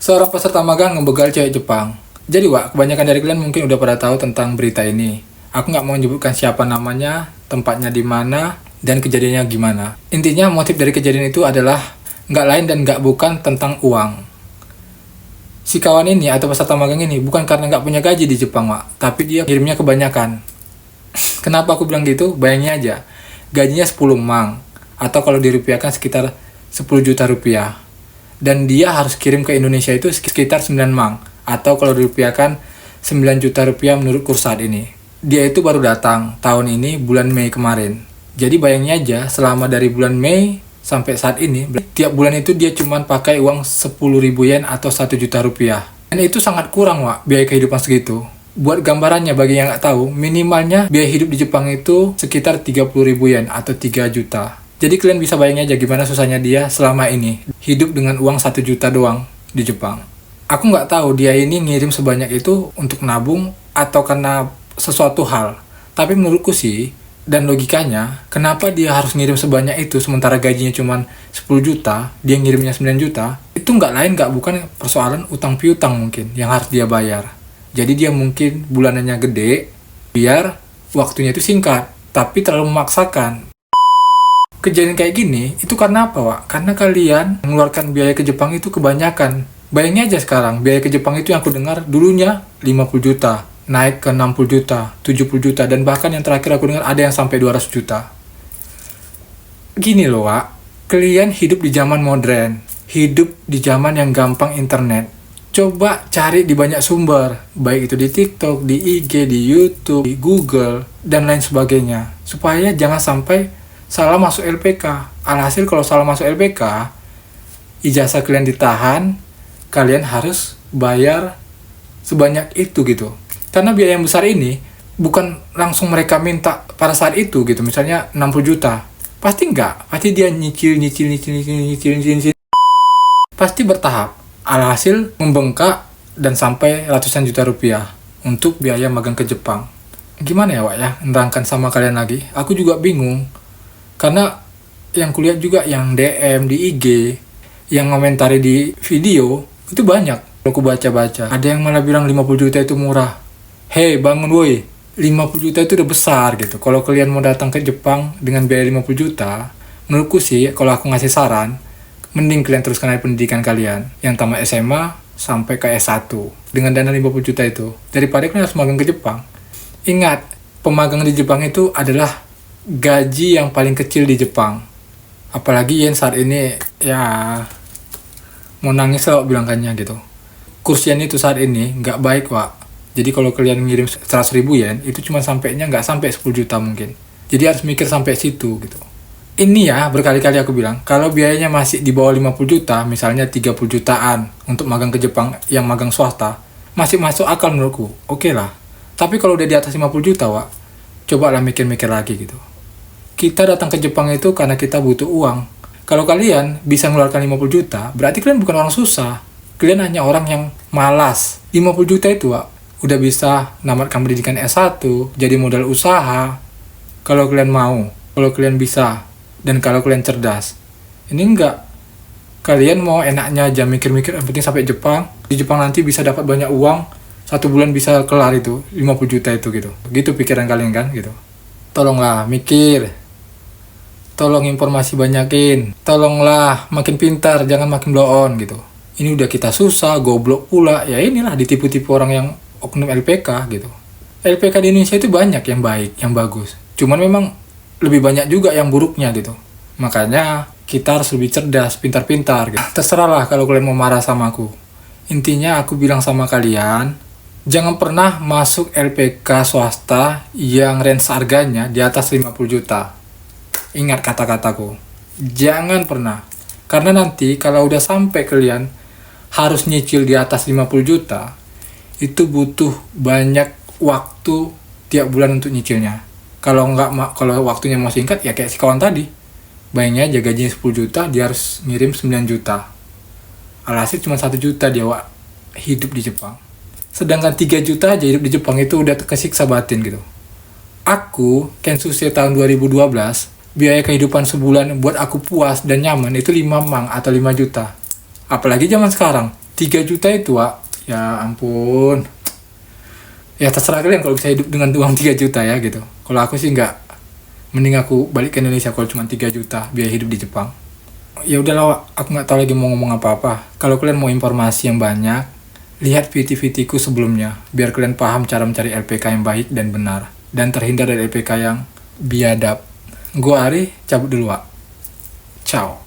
Seorang peserta magang ngebegal cewek Jepang. Jadi Wak, kebanyakan dari kalian mungkin udah pada tahu tentang berita ini. Aku nggak mau menyebutkan siapa namanya, tempatnya di mana, dan kejadiannya gimana. Intinya motif dari kejadian itu adalah nggak lain dan nggak bukan tentang uang. Si kawan ini atau peserta magang ini bukan karena nggak punya gaji di Jepang Wak, tapi dia kirimnya kebanyakan. Kenapa aku bilang gitu? Bayangin aja, gajinya 10 mang, atau kalau dirupiahkan sekitar 10 juta rupiah. Dan dia harus kirim ke Indonesia itu sekitar 9 mang, atau kalau dirupiahkan 9 juta rupiah menurut kurs saat ini. Dia itu baru datang tahun ini bulan Mei kemarin. Jadi bayangin aja, selama dari bulan Mei sampai saat ini, tiap bulan itu dia cuma pakai uang 10.000 yen atau 1 juta rupiah. Dan itu sangat kurang Wak, biaya kehidupan segitu. Buat gambarannya bagi yang nggak tahu, minimalnya biaya hidup di Jepang itu sekitar 30.000 yen atau 3 juta. Jadi kalian bisa bayangin aja gimana susahnya dia selama ini hidup dengan uang 1 juta doang di Jepang. Aku nggak tahu dia ini ngirim sebanyak itu untuk nabung atau karena sesuatu hal. Tapi menurutku sih, dan logikanya, kenapa dia harus ngirim sebanyak itu sementara gajinya cuma 10 juta, dia ngirimnya 9 juta, itu nggak lain nggak bukan persoalan utang piutang mungkin yang harus dia bayar. Jadi dia mungkin bulanannya gede, biar waktunya itu singkat, tapi terlalu memaksakan. Kejadian kayak gini, itu karena apa Wak? Karena kalian mengeluarkan biaya ke Jepang itu kebanyakan. Bayangin aja sekarang, biaya ke Jepang itu yang aku dengar dulunya 50 juta, naik ke 60 juta, 70 juta, dan bahkan yang terakhir aku dengar ada yang sampai 200 juta. Gini loh Wak, kalian hidup di zaman modern, hidup di zaman yang gampang internet. Coba cari di banyak sumber, baik itu di TikTok, di IG, di YouTube, di Google, dan lain sebagainya. Supaya jangan sampai salah masuk LPK. Alhasil kalau salah masuk LPK, ijazah kalian ditahan, kalian harus bayar sebanyak itu gitu. Karena biaya yang besar ini bukan langsung mereka minta pada saat itu gitu. Misalnya 60 juta. Pasti enggak. Pasti dia nyicil. Pasti bertahap. Alhasil membengkak dan sampai ratusan juta rupiah untuk biaya magang ke Jepang. Gimana ya Wak ya, nerangkan sama kalian lagi. Aku juga bingung. Karena yang kulihat juga yang DM di IG, yang komentari di video, itu banyak. Kalau aku baca-baca, ada yang malah bilang 50 juta itu murah. Hei bangun woi, 50 juta itu udah besar gitu. Kalau kalian mau datang ke Jepang dengan biaya 50 juta, menurutku sih kalau aku ngasih saran, mending kalian teruskan aja pendidikan kalian. Yang tamat SMA sampai ke S1 dengan dana 50 juta itu. Daripada kalian harus magang ke Jepang. Ingat, pemagang di Jepang itu adalah gaji yang paling kecil di Jepang. Apalagi yen saat ini ya mau nangis lah bilangkannya gitu. Kurs yen itu saat ini nggak baik Wak. Jadi kalau kalian ngirim 100.000 yen itu cuma sampainya nggak sampai 10 juta mungkin. Jadi harus mikir sampai situ gitu. Ini ya berkali-kali aku bilang, kalau biayanya masih di bawah 50 juta, misalnya 30 jutaan untuk magang ke Jepang yang magang swasta, masih masuk akal menurutku. Oke lah. Tapi kalau udah di atas 50 juta Wak, cobalah mikir-mikir lagi gitu. Kita datang ke Jepang itu karena kita butuh uang. Kalau kalian bisa mengeluarkan 50 juta, berarti kalian bukan orang susah. Kalian hanya orang yang malas. 50 juta itu, Wak, udah bisa namatkan pendidikan S1, jadi modal usaha. Kalau kalian mau, kalau kalian bisa, dan kalau kalian cerdas. Ini enggak. Kalian mau enaknya aja mikir-mikir, yang penting sampai Jepang. Di Jepang nanti bisa dapat banyak uang. 1 bulan bisa kelar itu, 50 juta itu gitu. Gitu pikiran kalian kan, gitu. Tolonglah mikir. Tolong informasi banyakin. Tolonglah makin pintar, jangan makin blow on gitu. Ini udah kita susah, goblok pula. Ya inilah ditipu-tipu orang yang oknum LPK gitu. LPK di Indonesia itu banyak yang baik, yang bagus. Cuman memang lebih banyak juga yang buruknya gitu. Makanya kita harus lebih cerdas, pintar-pintar gitu. Terserahlah kalau kalian mau marah sama aku. Intinya aku bilang sama kalian, jangan pernah masuk LPK swasta yang range harganya di atas 50 juta. Ingat kata-kataku. Jangan pernah. Karena nanti kalau udah sampai kalian harus nyicil di atas 50 juta, itu butuh banyak waktu tiap bulan untuk nyicilnya. Kalau waktunya mau singkat, ya kayak si kawan tadi. Bayangnya aja gajinya 10 juta, dia harus ngirim 9 juta. Alhasil cuma 1 juta dia hidup di Jepang. Sedangkan 3 juta aja hidup di Jepang itu udah kesiksa batin gitu. Aku, Kensuke tahun 2012, biaya kehidupan sebulan buat aku puas dan nyaman itu 5 mang atau 5 juta. Apalagi zaman sekarang, 3 juta itu, Wak. Ya ampun. Ya terserah kalian kalau bisa hidup dengan uang 3 juta ya gitu. Kalau aku sih nggak, mending aku balik ke Indonesia kalau cuma 3 juta biaya hidup di Jepang. Ya udahlah, Wak. Aku nggak tahu lagi mau ngomong apa-apa. Kalau kalian mau informasi yang banyak, lihat VT-VT ku sebelumnya, biar kalian paham cara mencari LPK yang baik dan benar, dan terhindar dari LPK yang biadab. Gua Ari, cabut dulu, Wak. Ciao.